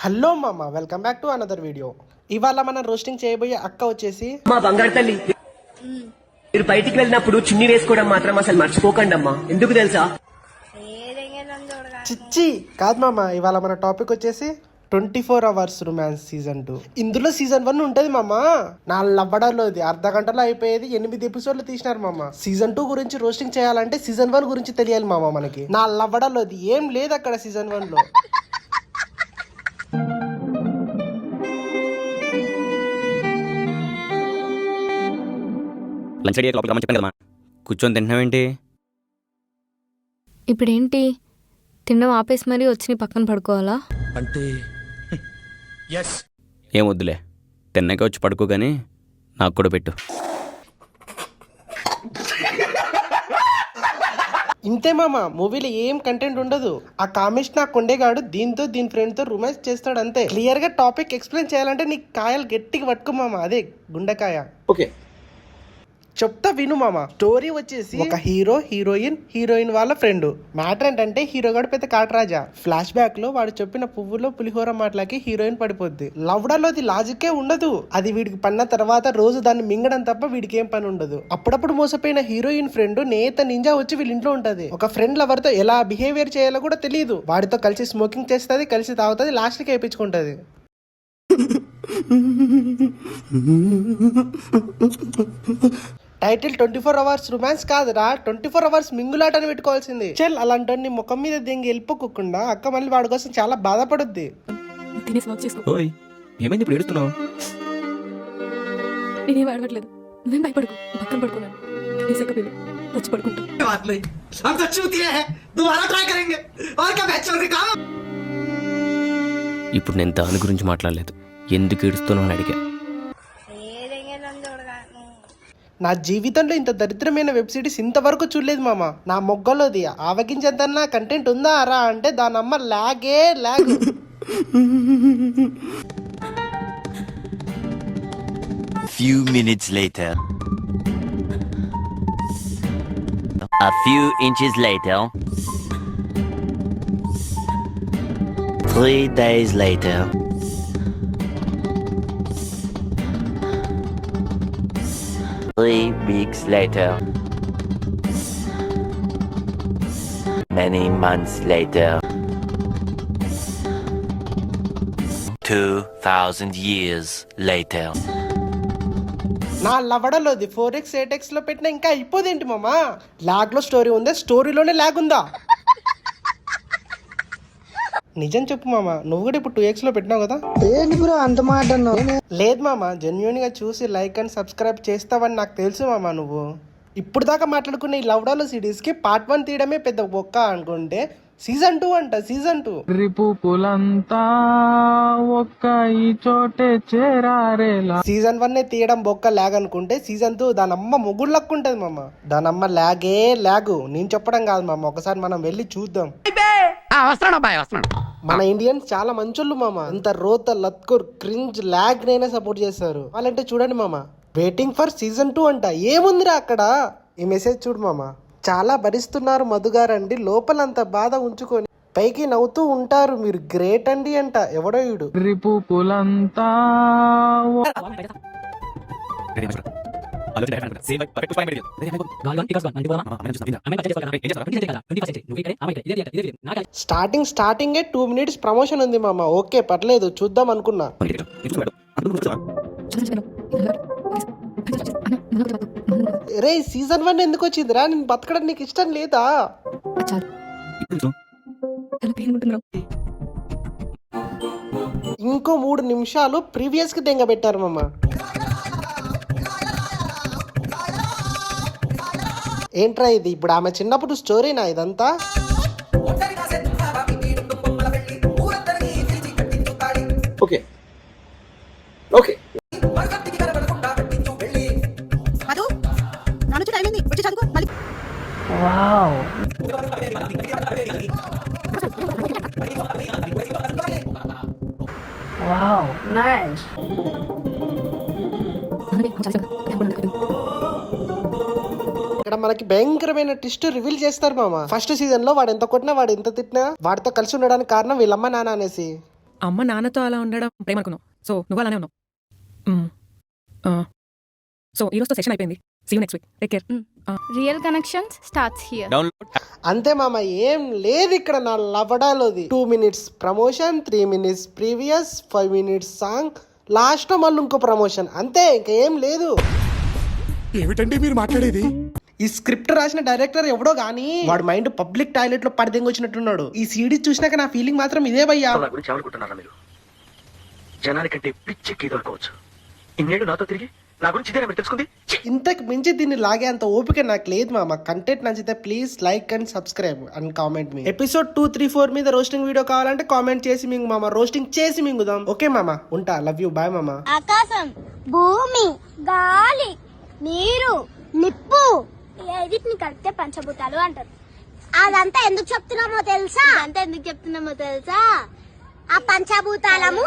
Hello మామ, welcome back to another video. ఇవాళ మనం రోస్టింగ్ చేయబోయే అక్క వచ్చేసి మా బంగారు తల్లి. మీరు బయటికి వెళ్ళినప్పుడు చున్నీ వేసుకోవడం మాత్రం అసలు మర్చిపోకండి అమ్మా. ఎందుకు తెలుసా? చిచ్చి కాదు మామ. ఇవాళ మన టాపిక్ వచ్చేసి 24 అవర్స్ రొమాన్స్ సీజన్ 2. ఇందులో సీజన్ 1 ఉంటది మామ. నా లవ్వడాలో ఇది అర్ధ గంటలో అయిపోయేది. 8 ఎపిసోడ్లు తీసినారు మామ. సీజన్ 2 గురించి రోస్టింగ్ చేయాలంటే సీజన్ 1 గురించి తెలియాలి మామ మనకి. నా లవ్వడాలో ఇది ఏం లేదు అక్కడ సీజన్ 1 లో. లంచ్ రెడీ లోపలికి రమ్మని చెప్పాను కదమ్మా. కూర్చొని తింటున్నావేంటి? ఇప్పుడేంటి తినడం ఆపేసి మరీ వచ్చి నీ పక్కన పడుకోవాలా? అంటే ఏం వద్దులే, తిన్నాక వచ్చి పడుకో, కానీ నాకు కూడా పెట్టు. ఇంతే మామ, మూవీలో ఏం కంటెంట్ ఉండదు. ఆ కామేష్ నా కొండేగాడు దీంతో దీని ఫ్రెండ్ తో రొమాన్స్ చేస్తాడు అంతే. క్లియర్ గా టాపిక్ ఎక్స్ప్లెయిన్ చేయాలంటే నీకు కాయలు గట్టిగా పట్టుకో మామ. అదే గుండెకాయ. ఓకే చెప్తా విను మామ. స్టోరీ వచ్చేసి ఒక హీరో, హీరోయిన్ వాళ్ళ ఫ్రెండ్. మ్యాటర్ ఏంటంటే హీరో గాడు పెద్ద కాటరాజా. ఫ్లాష్ బ్యాక్ లో వాడు చెప్పిన పువ్వులో పులిహోర మాటలకి హీరోయిన్ పడిపోద్ది. లవ్డాలో అది లాజిక్కే ఉండదు. అది వీడికి పన్న తర్వాత రోజు దాన్ని మింగడం తప్ప వీడికి ఏం పని ఉండదు. అప్పుడప్పుడు మోసపోయిన హీరోయిన్ ఫ్రెండ్ నేత నింజా వచ్చి వీళ్ళ ఇంట్లో ఉంటది. ఒక ఫ్రెండ్ లవర్ తో ఎలా బిహేవియర్ చేయాలో కూడా తెలియదు. వాడితో కలిసి స్మోకింగ్ చేస్తుంది, కలిసి తాగుతుంది, లాస్ట్ కి వేయించుకుంటది. టైటిల్ 24 అవర్స్ రొమాన్స్ కాదురా, 24 అవర్స్ మింగులాట అని పెట్టుకోవాల్సింది. చల్, అలాంటి ముఖం మీద దెంగి వెళ్ళిపోకుండా అక్క మళ్ళీ వాడి కోసం చాలా బాధపడుద్ది. ఓయ్, ఏమైంది ఇప్పుడు ఏడుస్తున్నావు? నేనేం అడగట్లేదు, నువ్వేం భయపడుకో. పక్కన పడుకున్నాను, వచ్చి పడుకుంటా. ఇప్పుడు నేను దాని గురించి మాట్లాడలేదు, ఎందుకు ఏడుస్తున్నావు అని అడిగా. నా జీవితంలో ఇంత దరిద్రమైన వెబ్ సిరీస్ ఇంతవరకు చూడలేదు మామ. నా మొగ్గలోది ఆవగించేద్దన్నా కంటెంట్ ఉందా రా అంటే దాని అమ్మ లాగే log. few minutes later, a few inches later, 3 days later, 3 weeks later, many months later, 2000 years later. నా లవడలోది 4x 8x లో పెట్టినా ఇంకా అయిపోదేంటి మామ? లాగ్ లో స్టోరీ ఉందా, స్టోరీలోనే లాగ్ ఉందా? నిజం చెప్పు మామ, నువ్వు కూడా ఇప్పుడు 2x లో పెట్టినావు కదా? ఏంటి బ్రో అంత మాట అన్నావు? లేదు మామ, జెన్యూన్ గా చూసి లైక్ అండ్ సబ్స్క్రైబ్ చేస్తావని నాకు తెలుసు మామ. నువ్వు ఇప్పుడు దాకా మాట్లాడుకున్న ఈ లవ్డాలో సిరీస్ కి పార్ట్ 1 తీయడమే పెద్ద బొక్క అనుకుంటే సీజన్ 2 అంట. సీజన్ 2 రిపులంతా ఒక్క ఈ చోటే చేరారేలా. సీజన్ 1 తీయడం బొక్క లాగ్ అనుకుంటే సీజన్ 2 దానమ్మ ముగ్గురు లక్కు ఉంటది మామ. దానమ్మ లాగే లాగు. నేను చెప్పడం కాదు మామ, ఒకసారి మనం వెళ్ళి చూద్దాం. మన ఇండియన్స్ చాలా మంచోళ్ళు మామ. అంత రోత లత్కూర్ క్రింజ్ లాగ్ నైనా సపోర్ట్ చేస్తారు. వాళ్ళంటే చూడండి మామ, వెయిటింగ్ ఫర్ సీజన్ 2 అంట. ఏముందిరా అక్కడ? ఈ మెసేజ్ చూడు మామ. చాలా భరిస్తున్నారు మధుగారండి, లోపలంత బాధ ఉంచుకొని పైకి నవ్వుతూ ఉంటారు, మీరు గ్రేట్ అండి అంట. ఎవడో వీడు. రిపులంతా స్టార్టింగే 2 minutes ప్రమోషన్ ఉంది మామ. ఓకే పర్లేదు, చూద్దాం అనుకున్నా. రే సీజన్ 1 ఎందుకు వచ్చిందిరా? నేను బతకడం నీకు ఇష్టం లేదా? ఇంకో 3 నిమిషాలు ప్రీవియస్ కి దెంగ పెట్టారు మామ. ఏంట్రా ఇది? ఇప్పుడు ఆమె చిన్నప్పుడు స్టోరీనా ఇదంతా? ఓకే ఓకే ఇక్కడ మనకి భయంకరమైన ట్విస్ట్ రివీల్ చేస్తారు మామ. ఫస్ట్ సీజన్ లో వాడు ఎంత కొట్టినా, వాడు ఎంత తిట్టినా వాడితో కలిసి ఉండడానికి కారణం వీళ్ళమ్మ నాన్న అనేసి. అమ్మ నాన్నతో అలా ఉండడం ప్రేమ అనుకున్నావు, సో నువ్వు అలానే ఉన్నావు. సో ఈ రోజుతో సెషన్ అయిపోయింది. See you next week. Take care. Real connections starts here. Download అంతే మామ, ఏం లేదు ఇక్కడ నా లవడాలోది. 2 minutes promotion, 3 minutes previous, 5 minutes song, last లో మళ్ళీ ఇంకో ప్రమోషన్, అంతే, ఇంకా ఏం లేదు. ఏమిటండి మీరు మాట్లాడేది? ఈ స్క్రిప్ట్ రాసిన డైరెక్టర్ ఎవడో గానీ వాడు మైండ్ పబ్లిక్ టాయిలెట్ లో పడిదెంగొచ్చినట్టున్నాడు. ఈ సీడీ చూసినాక నా ఫీలింగ్ మాత్రం ఇదే భయ్యా. నా గురించి ఏమనుకుంటున్నారా మీరు? జనానికంటే పిచ్చెక్కి దొరకవచ్చు. ఇన్నేళ్ళు నాతో తిరిగి నా గురించి ఇదేనా మీరు తెలుసుకుంది? ఇంతకు మించి దీన్ని లాగే అంత ఓపిక నాకు లేదు మామ. కంటెంట్ నచ్చితే please like and subscribe and comment me. Episode 2, 3, 4 మీద రోస్టింగ్ వీడియో కావాలంటే కామెంట్ చేసి మింగు మామ, రోస్టింగ్ చేసి మింగుదాం. ఓకే మామ, ఉంటా. లవ్ యూ, బాయ్ మామ. ఆకాశం, భూమి, గాలి, నీరు, నిప్పు, వీటిని కలిపితే పంచభూతాలు అంటారు. అదంతా ఎందుకు చెప్తున్నామో తెలుసా? ఆ పంచభూతాలము